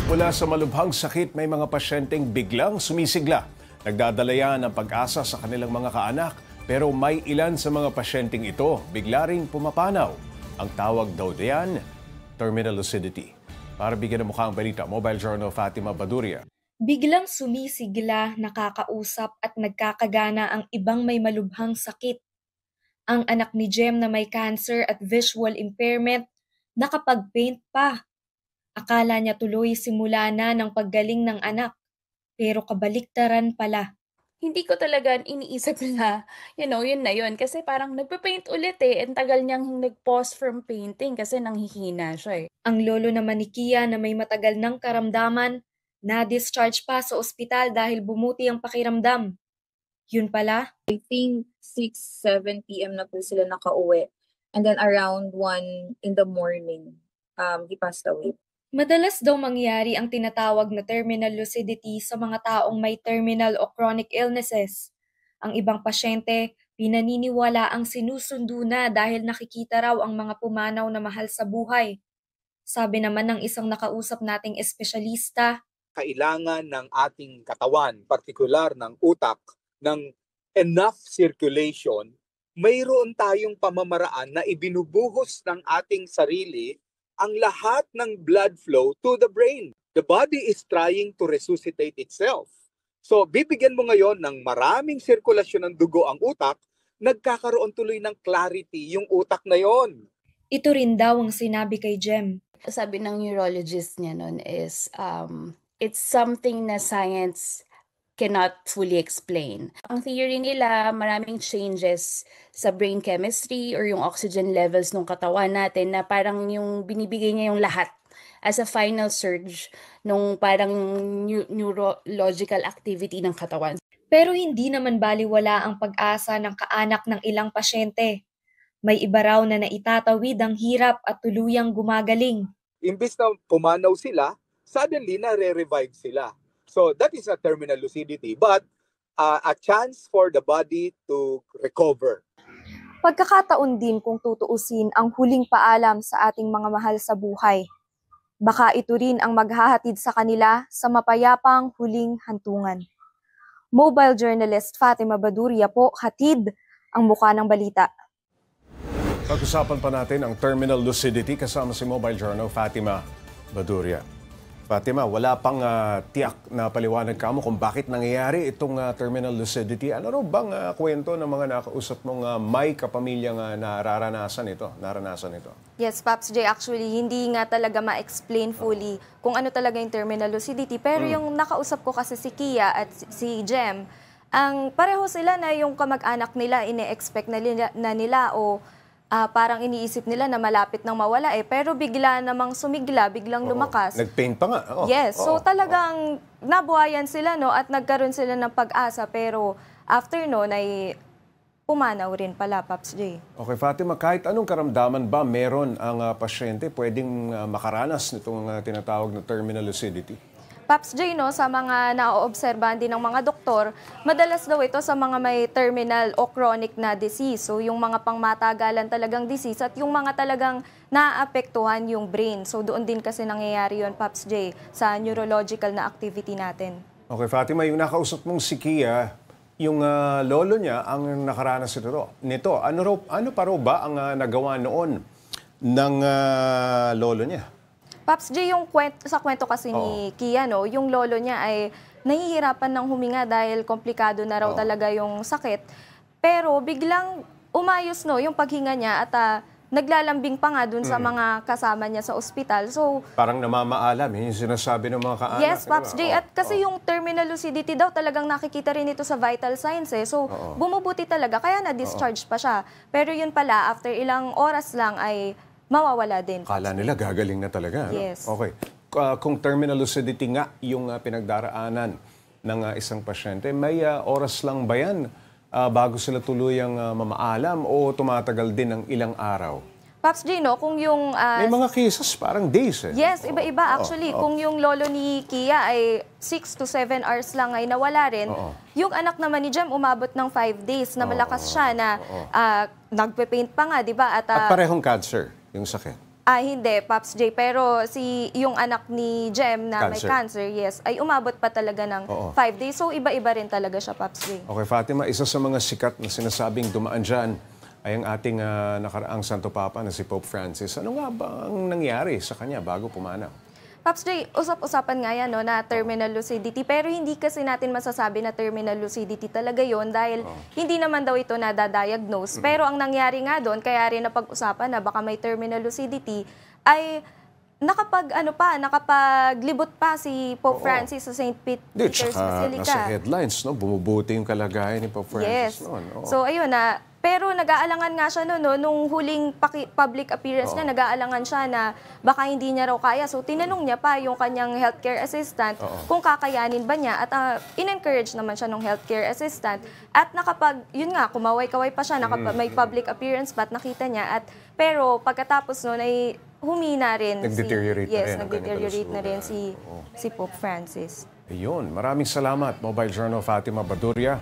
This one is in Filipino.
Mula sa malubhang sakit, may mga pasyenteng biglang sumisigla. Nagdadala ng pag-asa sa kanilang mga kaanak, pero may ilan sa mga pasyenteng ito bigla ring pumapanaw. Ang tawag daw diyan, terminal lucidity. Para bigyan ng mukha ang balita, Mobile Journal Fatima Baduria. Biglang sumisigla, nakakausap at nagkakagana ang ibang may malubhang sakit. Ang anak ni Jem na may cancer at visual impairment, nakapag-paint pa. Akala niya tuloy simula na ng paggaling ng anak, pero kabaliktaran pala. Hindi ko talaga iniisip na, yun na yun. Kasi parang nagpa-paint ulit ang tagal niyang nag-pause from painting kasi nanghihina siya Ang lolo naman ni Kia na may matagal ng karamdaman, na-discharge pa sa ospital dahil bumuti ang pakiramdam. Yun pala, I think 6, 7 p.m. na po sila nakauwi. And then around 1 in the morning, he passed away. madalas daw mangyari ang tinatawag na terminal lucidity sa mga taong may terminal o chronic illnesses. Ang ibang pasyente, pinaniniwala ang sinusundo na dahil nakikita raw ang mga pumanaw na mahal sa buhay. Sabi naman ng isang nakausap nating espesyalista, kailangan ng ating katawan, partikular ng utak, ng enough circulation, mayroon tayong pamamaraan na ibinubuhos ng ating sarili ang lahat ng blood flow to the brain. The body is trying to resuscitate itself. So, bibigyan mo ngayon ng maraming sirkulasyon ng dugo ang utak, nagkakaroon tuloy ng clarity yung utak na yon. Ito rin daw ang sinabi kay Jem. Sabi ng neurologist niya nun is, it's something na science cannot fully explain. Ang theory nila, maraming changes sa brain chemistry or yung oxygen levels ng katawan natin na parang yung binibigay niya yung lahat as a final surge nung parang neurological activity ng katawan. Pero hindi naman baliwala ang pag-asa ng kaanak ng ilang pasyente. May iba raw na naitatawid ang hirap at tuluyang gumagaling. Imbis na pumanaw sila, suddenly na-revive sila. So that is a terminal lucidity, but a chance for the body to recover. Pagkakataon din kung tutuusin ang huling paalam sa ating mga mahal sa buhay. Baka ito rin ang maghahatid sa kanila sa mapayapang huling hantungan. Mobile journalist Fatima Baduria po, hatid ang mukha ng balita. Pag-usapan pa natin ang terminal lucidity kasama si Mobile Journal Fatima Baduria. Fatima, wala pang tiyak na paliwanag ka mo kung bakit nangyayari itong terminal lucidity. Ano raw bang kwento ng mga nakausap mong may kapamilyang naranasan ito? Yes, Paps J, actually, hindi nga talaga ma-explain fully kung ano talaga yung terminal lucidity. Pero yung nakausap ko kasi si Kia at si Jem, ang pareho sila na yung kamag-anak nila, ine-expect na nila o parang iniisip nila na malapit nang mawala Pero bigla namang sumigla, biglang lumakas. Nag-paint pa nga. Yes, so talagang nabuhayan sila at nagkaroon sila ng pag-asa. Pero after ay pumanaw rin pala, Paps J. Okay, Fatima, kahit anong karamdaman ba meron ang pasyente pwedeng makaranas nitong tinatawag na terminal lucidity? Paps J, sa mga naoobserbahan din ng mga doktor, madalas daw ito sa mga may terminal o chronic na disease. So yung mga pangmatagalan talagang disease at yung mga talagang naapektuhan yung brain. So doon din kasi nangyayari yun, Paps J, sa neurological na activity natin. Okay, Fatima, yung nakausap mong si Kia, yung lolo niya ang nakaranas nito. Ano pa raw ba ang nagawa noon ng lolo niya? Paps J, sa kwento kasi ni Kia, yung lolo niya ay nahihirapan ng huminga dahil komplikado na raw talaga yung sakit. Pero biglang umayos yung paghinga niya at naglalambing pa nga dun sa mga kasama niya sa ospital. So, parang namamaalam, yung sinasabi ng mga kaanak. Yes, Paps J. At kasi yung terminal lucidity daw talagang nakikita rin ito sa vital signs So, bumubuti talaga. Kaya na-discharge pa siya. Pero yun pala, after ilang oras lang ay mawawala din. Kala nila gagaling na talaga. Yes. Okay. Kung terminal lucidity nga yung pinagdaraanan ng isang pasyente, may oras lang ba yan bago sila tuluyang mamaalam o tumatagal din ng ilang araw? Paps J, kung yung... may mga cases parang days Yes, iba-iba actually. Kung yung lolo ni Kia ay 6 to 7 hours lang ay nawala rin, yung anak naman ni Jem umabot ng 5 days na malakas siya na nagpe-paint pa nga, di ba? At parehong cancer yung sakit? Hindi, Pops J. Pero yung anak ni Jem na may cancer, yes, ay umabot pa talaga ng 5 days. So, iba-iba rin talaga siya, Pops J. Okay, Fatima, isa sa mga sikat na sinasabing dumaan dyan ay ang ating nakaraang Santo Papa na si Pope Francis. Ano nga ba ang nangyari sa kanya bago pumanaw? Pops J, usap-usapan nga yan, no, na terminal lucidity. Pero hindi kasi natin masasabi na terminal lucidity talaga yon dahil hindi naman daw ito nadadiagnose. Pero ang nangyari nga doon, kaya rin napag-usapan na baka may terminal lucidity, ay nakapaglibot pa si Pope Francis sa St. Peter's Basilica. Nasa headlines, no? Bumubuti yung kalagayan ni Pope Francis noon. So ayun na. Pero nag-aalangan nga siya nung huling public appearance niya, nag-aalangan siya na baka hindi niya raw kaya. So tinanong niya pa yung kanyang healthcare assistant kung kakayanin ba niya. At in-encourage naman siya ng healthcare assistant. At yun nga, kumaway-kaway pa siya, may public appearance pa at nakita niya. Pero pagkatapos nun ay humina rin. Nag-deteriorate na rin si Pope Francis. Ayun, maraming salamat, Mobile Journal Fatima Baduria.